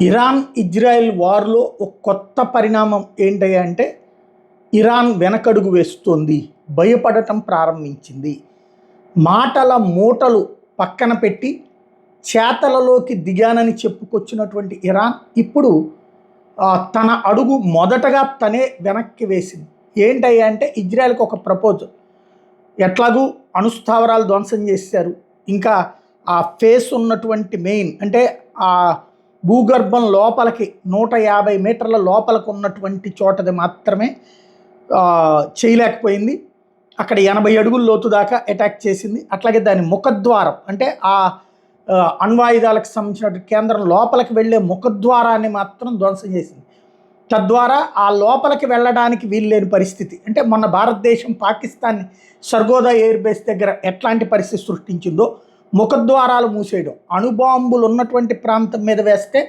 Iran Israel వార్లో ఒక కొత్త పరిణామం ఏంటయ్యా అంటే ఇరాన్ వెనకడుగు వేస్తోంది, భయపడటం ప్రారంభించింది. మాటల మూటలు పక్కన పెట్టి చేతలలోకి దిగానని చెప్పుకొచ్చినటువంటి ఇరాన్ ఇప్పుడు తన అడుగు మొదటగా తనే వెనక్కి వేసింది. ఏంటయ్యా అంటే ఇజ్రాయెల్కి ఒక ప్రపోజల్. ఎట్లాగూ అణుస్థావరాలు ధ్వంసం చేశారు, ఇంకా ఆ ఫేస్ ఉన్నటువంటి మెయిన్ అంటే ఆ భూగర్భం లోపలికి 150 మీటర్ల లోపలికి ఉన్నటువంటి చోటది మాత్రమే చేయలేకపోయింది. అక్కడ 80 అడుగుల లోతు దాకా అటాక్ చేసింది. అట్లాగే దాని ముఖద్వారం అంటే ఆ అణ్వాయుధాలకు సంబంధించిన కేంద్రం లోపలికి వెళ్ళే ముఖద్వారాన్ని మాత్రం ధ్వంసం చేసింది. తద్వారా ఆ లోపలికి వెళ్ళడానికి వీల్లేని పరిస్థితి. అంటే మొన్న భారతదేశం పాకిస్తాన్ని సర్గోదా ఎయిర్ బేస్ దగ్గర ఎట్లాంటి పరిస్థితి సృష్టించిందో ముఖద్వారాలు మూసేయడం, అణుబాంబులు ఉన్నటువంటి ప్రాంతం మీద వేస్తే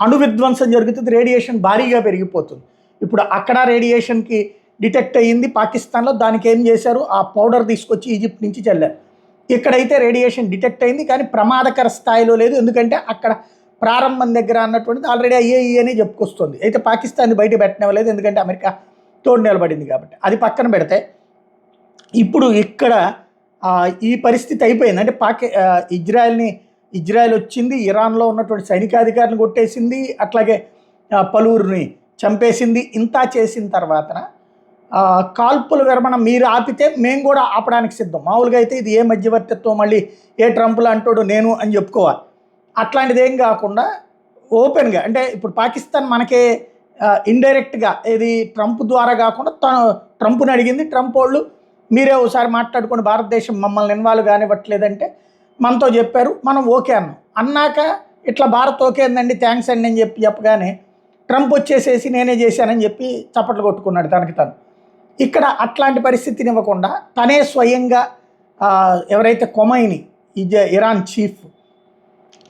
అణు విధ్వంసం జరుగుతుంది, రేడియేషన్ భారీగా పెరిగిపోతుంది. ఇప్పుడు అక్కడ రేడియేషన్కి డిటెక్ట్ అయ్యింది పాకిస్తాన్లో. దానికి ఏం చేశారు, ఆ పౌడర్ తీసుకొచ్చి ఈజిప్ట్ నుంచి చల్లారు. ఇక్కడైతే రేడియేషన్ డిటెక్ట్ అయింది కానీ ప్రమాదకర స్థాయిలో లేదు, ఎందుకంటే అక్కడ ప్రారంభం దగ్గర అన్నటువంటిది ఆల్రెడీ ఐఏఈ అని చెప్పుకొస్తుంది. అయితే పాకిస్తాన్ని బయట పెట్టనివ్వలేదు, ఎందుకంటే అమెరికా తోడు నిలబడింది కాబట్టి. అది పక్కన పెడితే ఇప్పుడు ఇక్కడ ఈ పరిస్థితి అయిపోయింది. అంటే ఇజ్రాయెల్ వచ్చింది, ఇరాన్లో ఉన్నటువంటి సైనికాధికారిని కొట్టేసింది, అట్లాగే పలువురిని చంపేసింది. ఇంత చేసిన తర్వాత కాల్పుల విరమణ మీరు ఆపితే మేము కూడా ఆపడానికి సిద్ధం. మామూలుగా అయితే ఇది ఏ మధ్యవర్తిత్వం, మళ్ళీ ఏ ట్రంప్లు అంటాడు నేను అని చెప్పుకోవాలి. అట్లాంటిది ఏం కాకుండా ఓపెన్గా, అంటే ఇప్పుడు పాకిస్తాన్ మనకే ఇండైరెక్ట్గా ఇది ట్రంప్ ద్వారా కాకుండా ట్రంప్ని అడిగింది. ట్రంప్ వాళ్ళు మీరే ఒకసారి మాట్లాడుకోండి, భారతదేశం మమ్మల్ని ఇన్వాల్వ్ కానివ్వట్లేదంటే మనతో చెప్పారు, మనం ఓకే అన్నాక ఇట్లా భారత్ ఓకే అందండి థ్యాంక్స్ అండి అని చెప్పగానే ట్రంప్ వచ్చేసేసి నేనే చేశానని చెప్పి చప్పట్లు కొట్టుకున్నాడు తనకి తను. ఇక్కడ అట్లాంటి పరిస్థితిని ఇవ్వకుండా తనే స్వయంగా ఎవరైతే కొమైని ఇరాన్ చీఫ్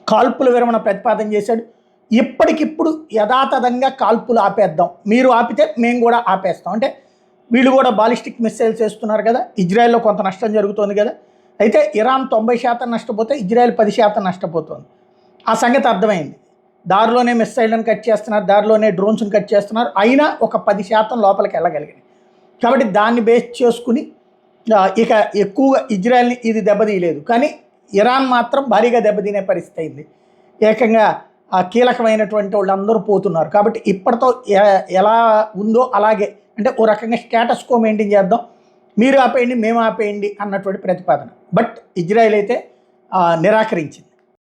కాల్పుల విరమణ ప్రతిపాదన చేశాడు. ఇప్పటికిప్పుడు యథాతథంగా కాల్పులు ఆపేద్దాం, మీరు ఆపితే మేము కూడా ఆపేస్తాం. అంటే వీళ్ళు కూడా బాలిస్టిక్ మిసైల్స్ వేస్తున్నారు కదా, ఇజ్రాయెల్లో కొంత నష్టం జరుగుతుంది కదా. అయితే ఇరాన్ 90% నష్టపోతే ఇజ్రాయెల్ 10% నష్టపోతుంది. ఆ సంగతి అర్థమైంది. దారిలోనే మిసైళ్ళను కట్ చేస్తున్నారు, దారిలోనే డ్రోన్స్ని కట్ చేస్తున్నారు, అయినా ఒక 10% లోపలికి వెళ్ళగలిగింది. కాబట్టి దాన్ని బేస్ చేసుకుని ఇక ఎక్కువగా ఇజ్రాయెల్ని ఇది దెబ్బతీయలేదు, కానీ ఇరాన్ మాత్రం భారీగా దెబ్బతినే పరిస్థితి అయింది. ఏకంగా కీలకమైనటువంటి వాళ్ళు అందరూ పోతున్నారు. కాబట్టి ఇప్పటితో ఎలా ఉందో అలాగే, అంటే ఓ రకంగా స్టేటస్ కో మెయింటైన్ చేద్దాం, మీరు ఆపేయండి మేము ఆపేయండి అన్నటువంటి ప్రతిపాదన. బట్ ఇజ్రాయెల్ అయితే నిరాకరించింది.